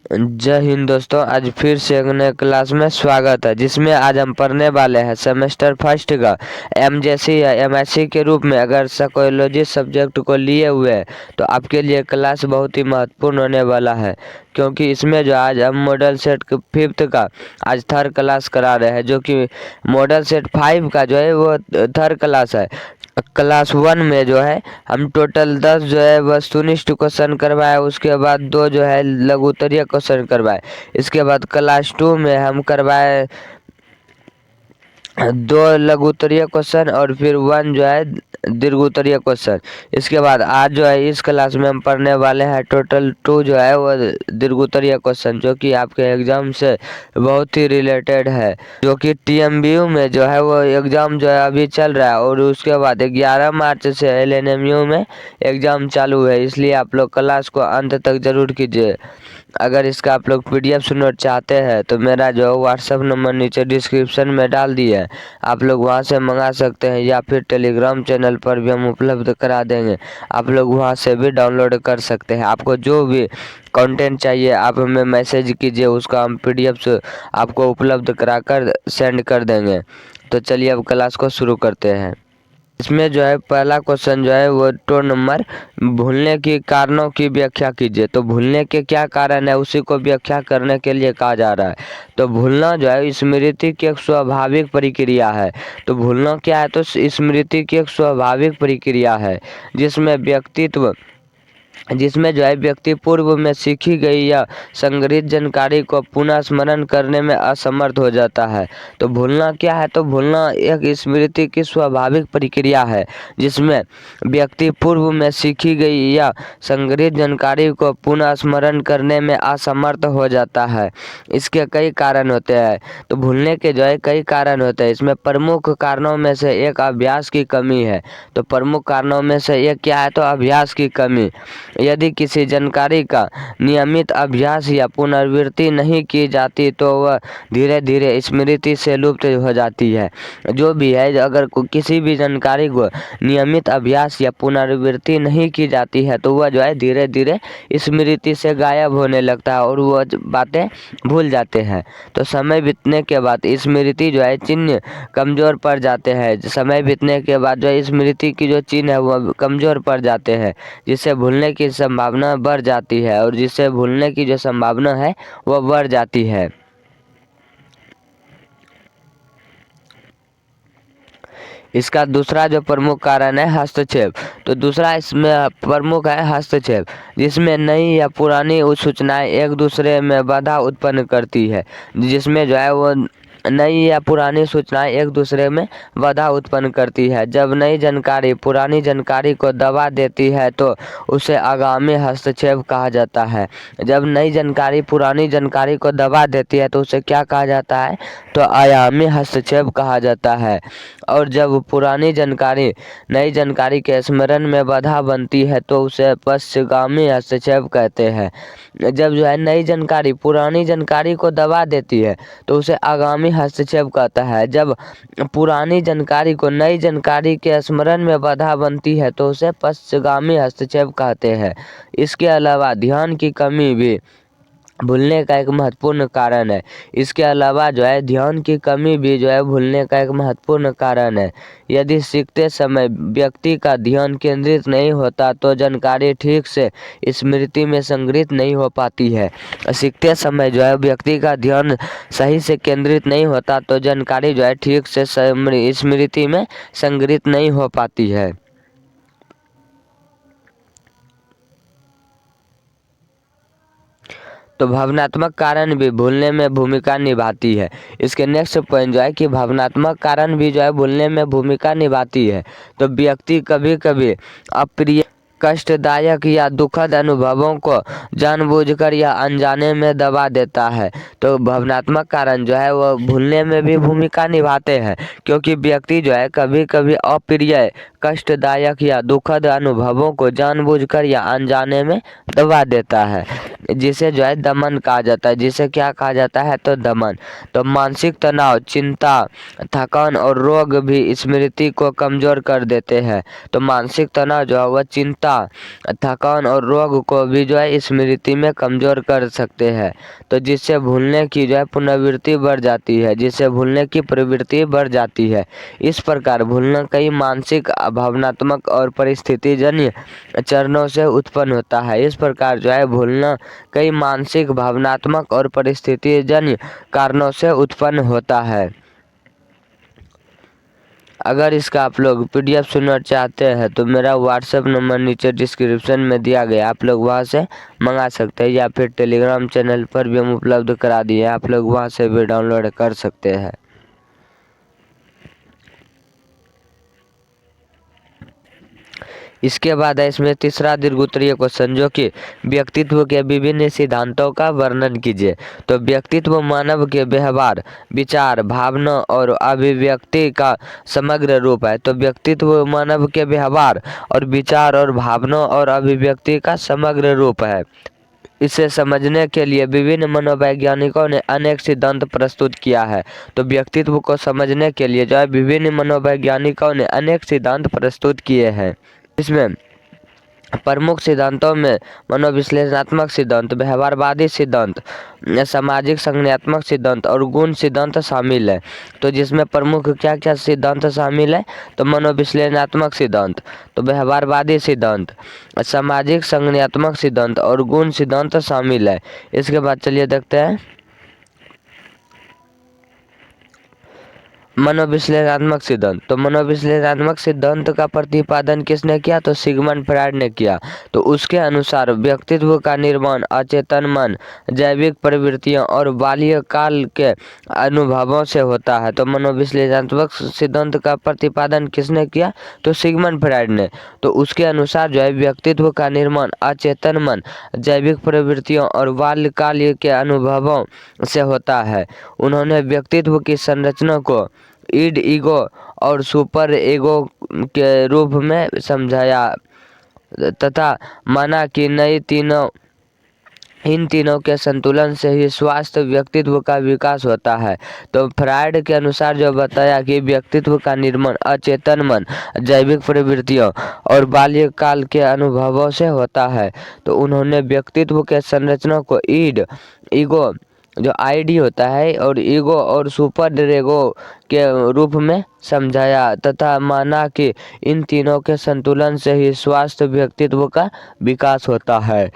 जय हिंद दोस्तों, आज फिर से एक नए क्लास में स्वागत है जिसमें आज हम पढ़ने वाले हैं सेमेस्टर फर्स्ट का एमजेसी या एमएससी के रूप में। अगर साइकोलॉजी सब्जेक्ट को लिए हुए हैं तो आपके लिए क्लास बहुत ही महत्वपूर्ण होने वाला है, क्योंकि इसमें जो आज हम मॉडल सेट फिफ्थ का आज थर्ड क्लास करा रहे हैं, जो कि मॉडल सेट 5 का जो है वो थर्ड क्लास है। क्लास 1 में जो है हम टोटल 10 जो है वस्तुनिष्ठ क्वेश्चन करवाए, उसके बाद 2 जो है लघु उत्तरीय क्वेश्चन करवाए। इसके बाद क्लास 2 में हम करवाए 2 लघु उत्तरीय क्वेश्चन और फिर 1 जो है दीर्घ उत्तरीय क्वेश्चन। इसके बाद आज जो है इस क्लास में हम पढ़ने वाले हैं टोटल 2 जो है वो दीर्घ उत्तरीय क्वेश्चन, जो कि आपके एग्जाम से बहुत ही रिलेटेड है, जो कि टीएमबीयू में जो है वो एग्जाम जो है अभी चल रहा है और उसके बाद 11 मार्च से एलएनएमयू में एग्जाम चालू है। इसलिए आप लोग क्लास को अंत तक जरूर कीजिए। अगर इसका आप लोग पीडीएफ नोट चाहते हैं तो मेरा जो व्हाट्सअप नंबर नीचे डिस्क्रिप्शन में डाल दिया है, आप लोग वहां से मंगा सकते हैं, या फिर टेलीग्राम चैनल पर भी हम उपलब्ध करा देंगे, आप लोग वहां से भी डाउनलोड कर सकते हैं। आपको जो भी कंटेंट चाहिए आप हमें मैसेज कीजिए, उसका हम पीडीएफ आपको उपलब्ध कराकर सेंड कर देंगे। तो चलिए अब क्लास को शुरू करते हैं। इसमें जो है पहला क्वेश्चन जो है वो 2 नंबर, भूलने के कारणों की व्याख्या कीजिए। तो भूलने के क्या कारण है उसी को व्याख्या करने के लिए कहा जा रहा है। तो भूलना जो है स्मृति की एक स्वाभाविक प्रक्रिया है। तो भूलना क्या है, तो स्मृति की एक स्वाभाविक प्रक्रिया है जिसमें जो है व्यक्ति पूर्व में सीखी गई या संग्रहित जानकारी को पुनः स्मरण करने में असमर्थ हो जाता है। तो भूलना क्या है, तो भूलना एक स्मृति की स्वाभाविक प्रक्रिया है जिसमें व्यक्ति पूर्व में सीखी गई या संग्रहित जानकारी को पुनः स्मरण करने में असमर्थ हो जाता है। इसके कई कारण होते हैं। तो भूलने के जो है कई कारण होते हैं। इसमें प्रमुख कारणों में से एक अभ्यास की कमी है। तो प्रमुख कारणों में से एक क्या है, तो अभ्यास की कमी। यदि किसी जानकारी का नियमित अभ्यास या पुनरावृत्ति नहीं की जाती तो वह धीरे धीरे स्मृति से लुप्त हो जाती है। जो भी है, अगर किसी भी जानकारी को नियमित अभ्यास या पुनरावृत्ति नहीं की जाती है तो वह जो है धीरे धीरे स्मृति से गायब होने लगता है और वह बातें भूल जाते हैं। तो समय बीतने के बाद स्मृति जो है चिन्ह कमजोर पड़ जाते हैं। समय बीतने के बाद जो स्मृति की जो चिन्ह है वह कमजोर पड़ जाते हैं, जिससे भूलने की संभावना बढ़ जाती है, और जिससे भूलने की जो संभावना है वह बढ़ जाती है। इसका दूसरा जो प्रमुख कारण है हस्तक्षेप। तो दूसरा इसमें प्रमुख है हस्तक्षेप, जिसमें नई या पुरानी सूचनाएं एक दूसरे में बाधा उत्पन्न करती है। जिसमें जो है वो नई या पुरानी सूचनाएं एक दूसरे में बाधा उत्पन्न करती है। जब नई जानकारी पुरानी जानकारी को दबा देती है तो उसे आगामी हस्तक्षेप कहा जाता है। जब नई जानकारी पुरानी जानकारी को दबा देती है तो उसे क्या कहा जाता है, तो आयामी हस्तक्षेप कहा जाता है। और जब पुरानी जानकारी नई जानकारी के स्मरण में बाधा बनती है तो उसे पश्चगामी हस्तक्षेप कहते हैं। जब जो है नई जानकारी पुरानी जानकारी को दबा देती है तो उसे आगामी हस्तक्षेप कहता है। जब पुरानी जानकारी को नई जानकारी के स्मरण में बाधा बनती है तो उसे पश्चगामी हस्तक्षेप कहते हैं। इसके अलावा ध्यान की कमी भी भूलने का एक महत्वपूर्ण कारण है। इसके अलावा जो है ध्यान की कमी भी जो है भूलने का एक महत्वपूर्ण कारण है। यदि सीखते समय व्यक्ति का ध्यान केंद्रित नहीं होता तो जानकारी ठीक से स्मृति में संग्रहित नहीं हो पाती है। सीखते समय जो है व्यक्ति का ध्यान सही से केंद्रित नहीं होता तो जानकारी जो है ठीक से स्मृति में संग्रहित नहीं हो पाती है। तो भावनात्मक कारण भी भूलने में भूमिका निभाती है। इसके नेक्स्ट पॉइंट जो है कि भावनात्मक कारण भी जो है भूलने में भूमिका निभाती है। तो व्यक्ति कभी कभी अप्रिय, कष्टदायक या दुखद अनुभवों को जानबूझकर या अनजाने में दबा देता है। तो भावनात्मक कारण जो है वो भूलने में भी भूमिका निभाते हैं, क्योंकि व्यक्ति जो है कभी कभी अप्रिय, कष्टदायक या दुखद अनुभवों को जानबूझकर या अनजाने में दबा देता है, जिसे जो है दमन कहा जाता है। जिसे क्या कहा जाता है, तो दमन। तो मानसिक तनाव, चिंता, थकान और रोग भी स्मृति को कमजोर कर देते हैं। तो मानसिक तनाव जो है वह चिंता चिंता, थकान और रोग को भी जो है स्मृति में कमजोर कर सकते हैं। तो जिससे भूलने की जो है पुनरावृत्ति बढ़ जाती है, जिससे भूलने की प्रवृत्ति बढ़ जाती है। इस प्रकार भूलना कई मानसिक, भावनात्मक और परिस्थितिजन्य चरणों से उत्पन्न होता है। इस प्रकार जो है भूलना कई मानसिक, भावनात्मक और परिस्थितिजन्य कारणों से उत्पन्न होता है। अगर इसका आप लोग PDF सुनना चाहते हैं तो मेरा व्हाट्सएप नंबर नीचे डिस्क्रिप्शन में दिया गया, आप लोग वहां से मंगा सकते हैं, या फिर टेलीग्राम चैनल पर भी हम उपलब्ध करा दिए, आप लोग वहां से भी डाउनलोड कर सकते हैं। इसके बाद है इसमें तीसरा दीर्घोत्तरीय क्वेश्चन, जो कि व्यक्तित्व के विभिन्न सिद्धांतों का वर्णन कीजिए। तो व्यक्तित्व मानव के व्यवहार, विचार, भावना और अभिव्यक्ति का समग्र रूप है। तो व्यक्तित्व मानव के व्यवहार और विचार और भावना और अभिव्यक्ति का समग्र रूप है। इसे समझने के लिए विभिन्न मनोवैज्ञानिकों ने अनेक सिद्धांत प्रस्तुत किया है। तो व्यक्तित्व को समझने के लिए जो है विभिन्न मनोवैज्ञानिकों ने अनेक सिद्धांत प्रस्तुत किए हैं। इसमें प्रमुख सिद्धांतों में मनोविश्लेषणात्मक सिद्धांत, व्यवहारवादी सिद्धांत, सामाजिक संज्ञानात्मक सिद्धांत और गुण सिद्धांत शामिल है। तो जिसमें प्रमुख क्या क्या सिद्धांत शामिल है, तो मनोविश्लेषणात्मक सिद्धांत, तो व्यवहारवादी सिद्धांत, सामाजिक संज्ञानात्मक सिद्धांत और गुण सिद्धांत शामिल है। इसके बाद चलिए देखते हैं मनोविश्लेषणात्मक सिद्धांत। तो मनोविश्लेषणात्मक सिद्धांत का प्रतिपादन किसने किया, तो सिगमंड फ्रायड ने किया। तो उसके अनुसार व्यक्तित्व का निर्माण अचेतन मन, जैविक प्रवृत्तियों और बाल्यकाल के अनुभवों से होता है। तो मनोविश्लेषणात्मक सिद्धांत का प्रतिपादन किसने किया, तो सिगमंड फ्रायड ने। तो उसके अनुसार जो है व्यक्तित्व का निर्माण अचेतन मन, जैविक प्रवृत्तियों और बाल्यकाल के अनुभवों से होता है। उन्होंने व्यक्तित्व की संरचना को ईड, ईगो और सुपर ईगो के रूप में समझाया तथा माना कि इन तीनों के संतुलन से ही स्वास्थ्य व्यक्तित्व का विकास होता है। तो फ्रायड के अनुसार जो बताया कि व्यक्तित्व का निर्माण अचेतन मन, जैविक प्रवृत्तियों और बाल्यकाल के अनुभवों से होता है। तो उन्होंने व्यक्तित्व के संरचना को ईड, ईगो जो ID होता है और ईगो और सुपर ईगो के रूप में समझाया तथा माना कि इन तीनों के संतुलन से ही स्वास्थ्य व्यक्तित्व का विकास होता है।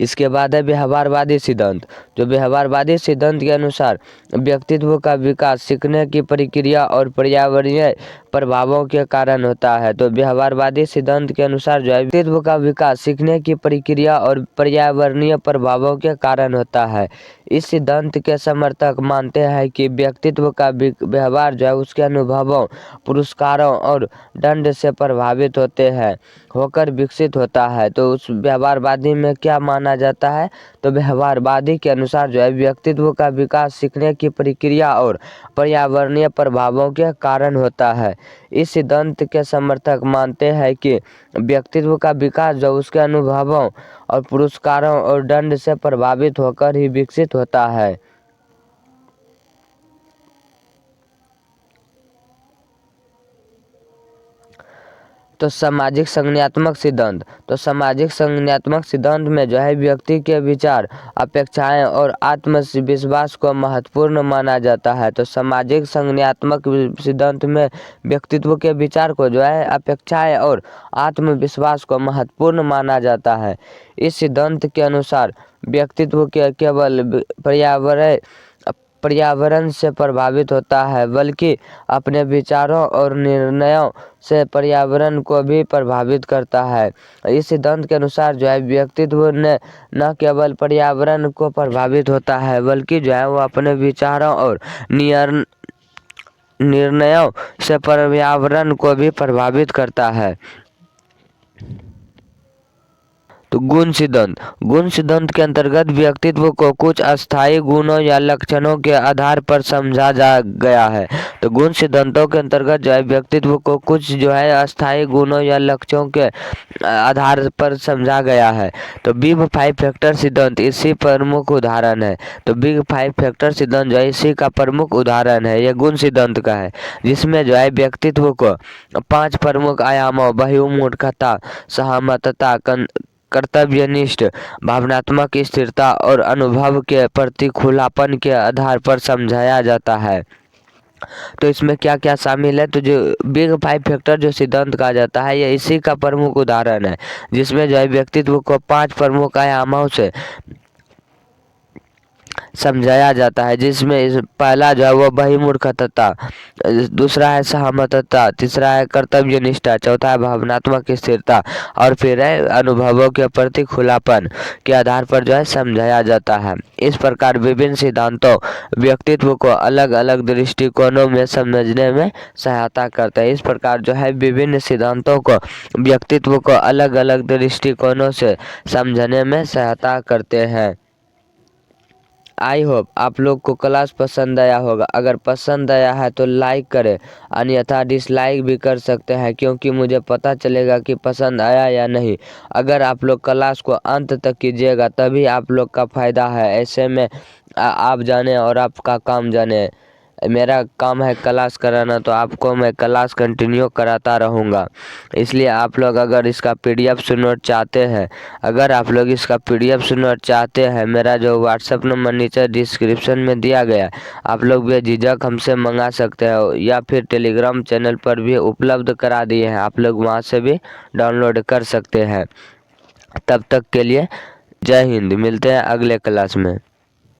इसके बाद है व्यवहारवादी सिद्धांत। जो व्यवहारवादी सिद्धांत के अनुसार व्यक्तित्व का विकास सीखने की प्रक्रिया और पर्यावरणीय प्रभावों के कारण होता है। तो व्यवहारवादी सिद्धांत के अनुसार जो है व्यक्तित्व का विकास सीखने की प्रक्रिया और पर्यावरणीय प्रभावों के कारण होता है। इस सिद्धांत के समर्थक मानते हैं कि व्यक्तित्व का व्यवहार जो है उसके अनुभवों, पुरस्कारों और दंड से प्रभावित होकर विकसित होता है। तो उस व्यवहारवादी में क्या माना जाता है, तो व्यवहारवादी के अनुसार जो है व्यक्तित्व का विकास सीखने की प्रक्रिया और पर्यावरणीय प्रभावों के कारण होता है। इस सिद्धांत के समर्थक मानते हैं कि व्यक्तित्व का विकास जो उसके अनुभवों और पुरस्कारों और दंड से प्रभावित होकर ही विकसित होता है। तो सामाजिक संज्ञानात्मक सिद्धांत। तो सामाजिक संज्ञानात्मक सिद्धांत में जो है व्यक्ति के विचार, अपेक्षाएं और आत्मविश्वास को महत्वपूर्ण माना जाता है। तो सामाजिक संज्ञानात्मक सिद्धांत में व्यक्तित्व के विचार को जो है अपेक्षाएं और आत्मविश्वास को महत्वपूर्ण माना जाता है। इस सिद्धांत के अनुसार व्यक्तित्व के केवल पर्यावरण से प्रभावित होता है, बल्कि अपने विचारों और निर्णयों से पर्यावरण को भी प्रभावित करता है। इस सिद्धांत के अनुसार जो है व्यक्तित्व ने न केवल पर्यावरण को प्रभावित होता है, बल्कि जो है वो अपने विचारों और निर्णयों से पर्यावरण को भी प्रभावित करता है। तो गुण सिद्धांत के अंतर्गत व्यक्तित्व को कुछ अस्थायी गुणों या लक्षणों के आधार पर समझा जा गया है। तो गुण सिद्धांतों के अंतर्गत जो है व्यक्तित्व को कुछ जो है अस्थायी गुणों या लक्ष्यों के आधार पर समझा गया है। तो बिग 5 फैक्टर सिद्धांत इसी प्रमुख उदाहरण है। तो बिग 5 फैक्टर सिद्धांत जो है इसी का प्रमुख उदाहरण है, यह गुण सिद्धांत का है, जिसमें जो है व्यक्तित्व को 5 प्रमुख आयामों बहुमुखता, सहमतता, कर्तव्यनिष्ठ, भावनात्मक स्थिरता और अनुभव के प्रति खुलापन के आधार पर समझाया जाता है। तो इसमें क्या क्या शामिल है, तो जो बिग 5 फैक्टर जो सिद्धांत कहा जाता है यह इसी का प्रमुख उदाहरण है, जिसमें जो है व्यक्तित्व को 5 प्रमुख आयामों से समझाया जाता है, जिसमें पहला जो है वो बहिर्मुखता, दूसरा है सहमतता, तीसरा है कर्तव्य निष्ठा, चौथा है भावनात्मक स्थिरता और फिर है अनुभवों के प्रति खुलापन के आधार पर जो है समझाया जाता है। इस प्रकार विभिन्न सिद्धांतों व्यक्तित्व को अलग अलग दृष्टिकोणों में समझने में सहायता करते हैं। इस प्रकार जो है विभिन्न सिद्धांतों को व्यक्तित्व को अलग अलग दृष्टिकोणों से समझने में सहायता करते हैं। आई होप आप लोग को क्लास पसंद आया होगा। अगर पसंद आया है तो लाइक करें, अन्यथा डिसलाइक भी कर सकते हैं, क्योंकि मुझे पता चलेगा कि पसंद आया या नहीं। अगर आप लोग क्लास को अंत तक कीजिएगा तभी आप लोग का फ़ायदा है। ऐसे में आप जाने और आपका काम जाने। मेरा काम है क्लास कराना, तो आपको मैं क्लास कंटिन्यू कराता रहूँगा। इसलिए आप लोग अगर इसका PDF नोट चाहते हैं, मेरा जो व्हाट्सएप नंबर नीचे डिस्क्रिप्शन में दिया गया है, आप लोग बेझिझक हमसे मंगा सकते हैं, या फिर टेलीग्राम चैनल पर भी उपलब्ध करा दिए हैं, आप लोग वहां से भी डाउनलोड कर सकते हैं। तब तक के लिए जय हिंद, मिलते हैं अगले क्लास में।